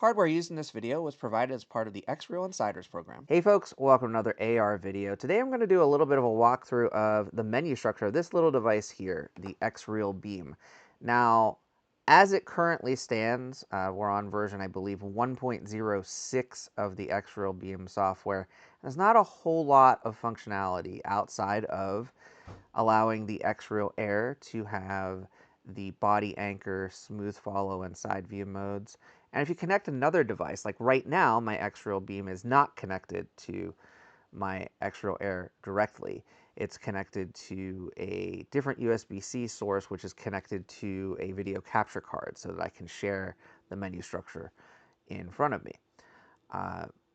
Hardware used in this video was provided as part of the XREAL Insiders program. Hey folks, welcome to another AR video. Today I'm going to do a little bit of a walkthrough of the menu structure of this little device here, the XREAL Beam. Now, as it currently stands, we're on version, I believe, 1.06 of the XREAL Beam software. There's not a whole lot of functionality outside of allowing the XREAL Air to have the body anchor, smooth follow, and side view modes. And if you connect another device, like right now, my XREAL Beam is not connected to my XREAL Air directly. It's connected to a different USB-C source, which is connected to a video capture card so that I can share the menu structure in front of me.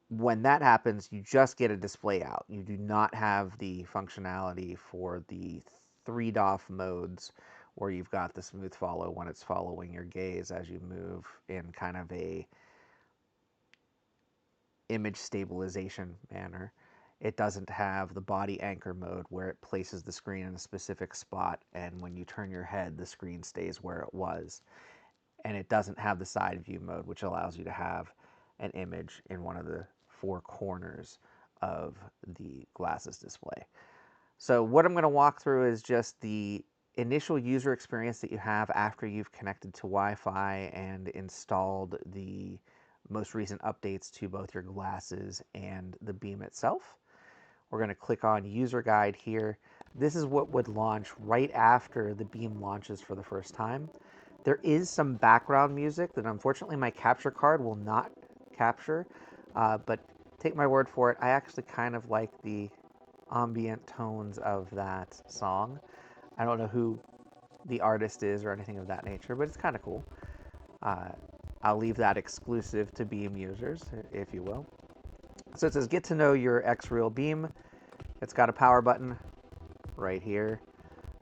When that happens, you just get a display out. You do not have the functionality for the 3DOF modes where you've got the smooth follow when it's following your gaze as you move in kind of a image stabilization manner. It doesn't have the body anchor mode where it places the screen in a specific spot, and when you turn your head, the screen stays where it was. And it doesn't have the side view mode, which allows you to have an image in one of the four corners of the glasses display. So what I'm going to walk through is just the initial user experience that you have after you've connected to Wi-Fi and installed the most recent updates to both your glasses and the Beam itself. We're going to click on User Guide here. This is what would launch right after the Beam launches for the first time. There is some background music that unfortunately my capture card will not capture, but take my word for it, I actually kind of like the ambient tones of that song. I don't know who the artist is or anything of that nature, but it's kind of cool. I'll leave that exclusive to Beam users, if you will. So it says get to know your XREAL Beam. It's got a power button right here.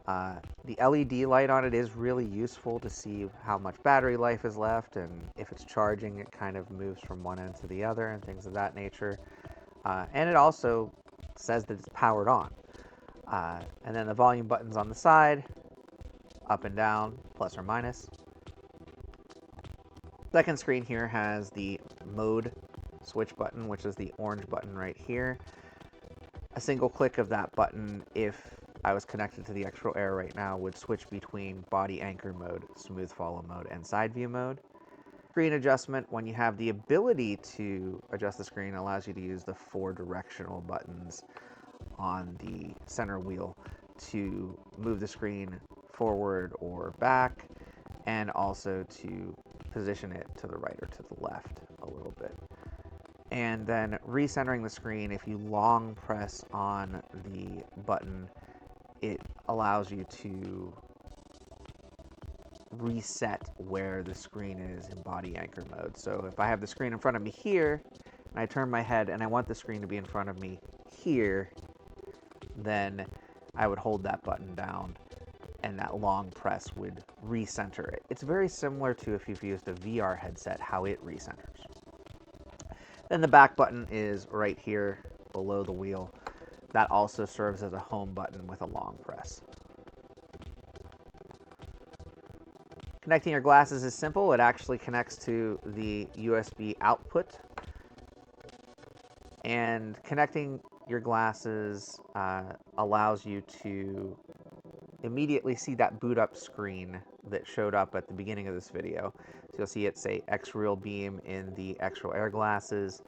The LED light on it is really useful to see how much battery life is left, and if it's charging, it kind of moves from one end to the other and things of that nature. And it also says that it's powered on. And then the volume buttons on the side, up and down, plus or minus. Second screen here has the mode switch button, which is the orange button right here. A single click of that button, if I was connected to the XREAL Air right now, would switch between body anchor mode, smooth follow mode, and side view mode. Screen adjustment, when you have the ability to adjust the screen, allows you to use the 4 directional buttons on the center wheel to move the screen forward or back, and also to position it to the right or to the left a little bit. And then recentering the screen, if you long press on the button, it allows you to reset where the screen is in body anchor mode. So if I have the screen in front of me here, and I turn my head and I want the screen to be in front of me here, then I would hold that button down and that long press would recenter it. It's very similar to if you've used a VR headset, how it recenters. Then the back button is right here below the wheel. That also serves as a home button with a long press. Connecting your glasses is simple. It actually connects to the USB output. And connecting your glasses allows you to immediately see that boot up screen that showed up at the beginning of this video. So you'll see it say XREAL Beam in the XREAL Air glasses,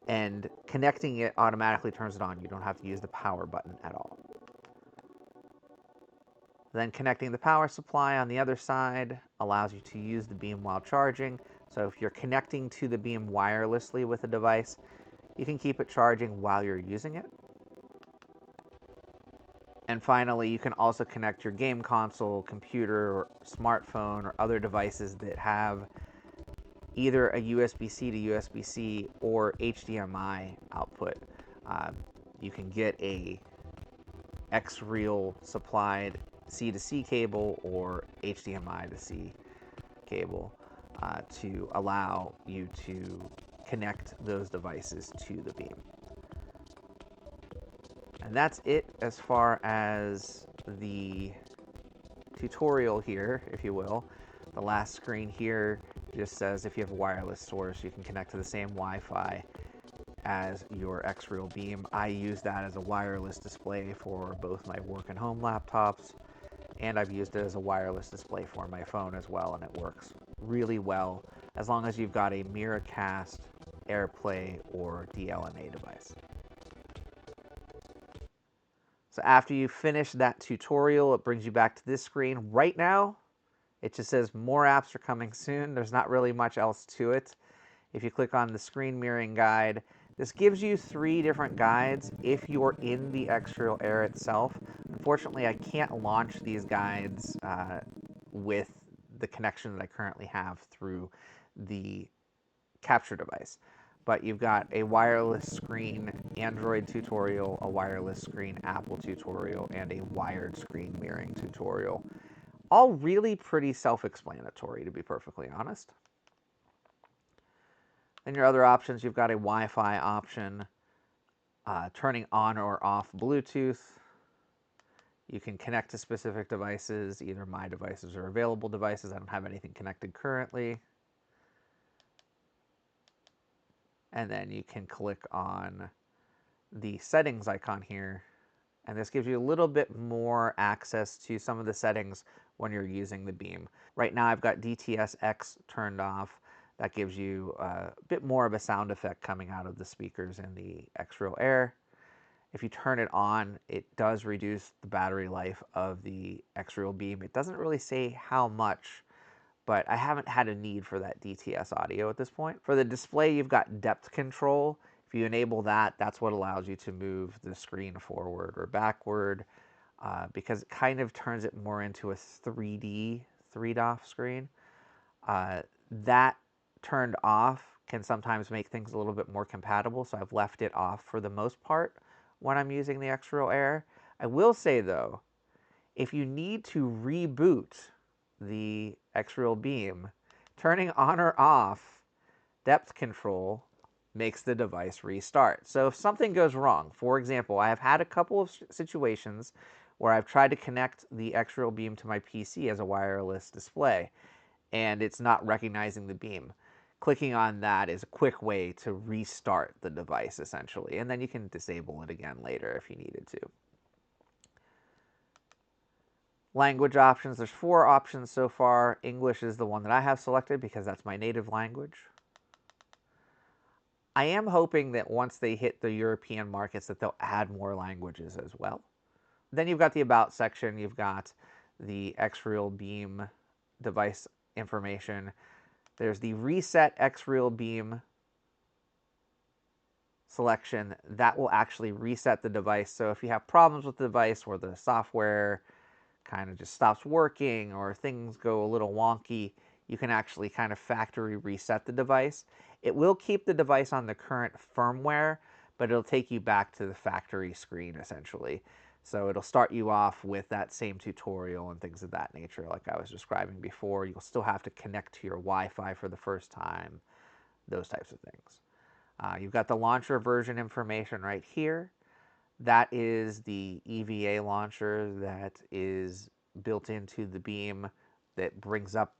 and connecting it automatically turns it on. You don't have to use the power button at all. Then connecting the power supply on the other side allows you to use the Beam while charging. So if you're connecting to the Beam wirelessly with a device, you can keep it charging while you're using it. And finally, you can also connect your game console, computer, or smartphone, or other devices that have either a USB-C to USB-C or HDMI output. You can get a XREAL supplied C to C cable or HDMI to C cable to allow you to connect those devices to the Beam. And that's it as far as the tutorial here, if you will, The last screen here just says if you have a wireless source, you can connect to the same Wi-Fi as your XREAL Beam. I use that as a wireless display for both my work and home laptops, and I've used it as a wireless display for my phone as well, and it works really well as long as you've got a Miracast, AirPlay, or DLNA device. So after you finish that tutorial, it brings you back to this screen. Right now, it just says more apps are coming soon. There's not really much else to it. If you click on the screen mirroring guide, this gives you 3 different guides if you're in the XREAL Air itself. Unfortunately, I can't launch these guides with the connection that I currently have through the capture device. But you've got a wireless screen Android tutorial, a wireless screen Apple tutorial, and a wired screen mirroring tutorial. All really pretty self-explanatory, to be perfectly honest. Then your other options, you've got a Wi-Fi option, turning on or off Bluetooth. You can connect to specific devices, either my devices or available devices. I don't have anything connected currently. And then you can click on the settings icon here, and this gives you a little bit more access to some of the settings when you're using the Beam. Right now I've got DTS-X turned off. That gives you a bit more of a sound effect coming out of the speakers in the XREAL Air. If you turn it on, it does reduce the battery life of the XREAL Beam. It doesn't really say how much, but I haven't had a need for that DTS audio at this point. For the display, you've got depth control. If you enable that, that's what allows you to move the screen forward or backward, because it kind of turns it more into a 3D, 3DOF screen. That turned off can sometimes make things a little bit more compatible, so I've left it off for the most part when I'm using the XREAL Air. I will say, though, if you need to reboot the XREAL Beam, turning on or off depth control makes the device restart. So if something goes wrong, for example, I have had a couple of situations where I've tried to connect the XREAL Beam to my PC as a wireless display, and it's not recognizing the beam. Clicking on that is a quick way to restart the device, essentially, and then you can disable it again later if you needed to. Language options, there's 4 options so far. English is the one that I have selected because that's my native language. I am hoping that once they hit the European markets that they'll add more languages as well. Then you've got the About section, you've got the XREAL Beam device information. There's the Reset XREAL Beam selection. That will actually reset the device. So if you have problems with the device where the software kind of just stops working or things go a little wonky, you can actually kind of factory reset the device. It will keep the device on the current firmware, but it'll take you back to the factory screen essentially. So it'll start you off with that same tutorial and things of that nature like I was describing before. You'll still have to connect to your Wi-Fi for the first time, those types of things. You've got the launcher version information right here. That is the EVA launcher that is built into the Beam that brings up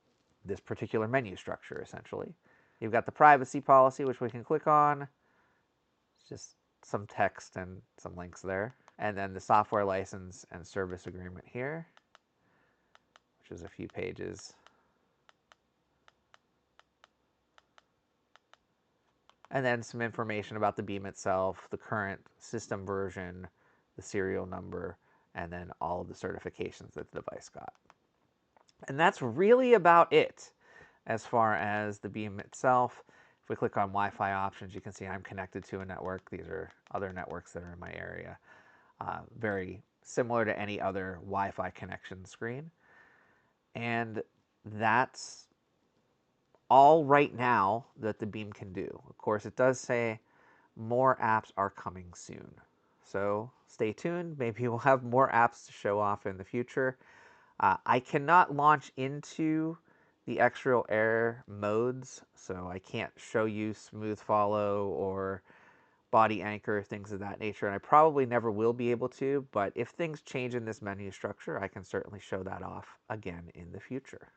this particular menu structure, essentially. You've got the privacy policy, which we can click on. It's just some text and some links there. And then the software license and service agreement here, which is a few pages. And then some information about the Beam itself, the current system version, the serial number, and then all of the certifications that the device got. And that's really about it as far as the Beam itself. If we click on Wi-Fi options, you can see I'm connected to a network. These are other networks that are in my area. Very similar to any other Wi-Fi connection screen. And that's all right now that the Beam can do. Of course, it does say more apps are coming soon. So stay tuned. Maybe we'll have more apps to show off in the future. I cannot launch into the XREAL Air modes, so I can't show you smooth follow or body anchor, things of that nature, and I probably never will be able to, but if things change in this menu structure, I can certainly show that off again in the future.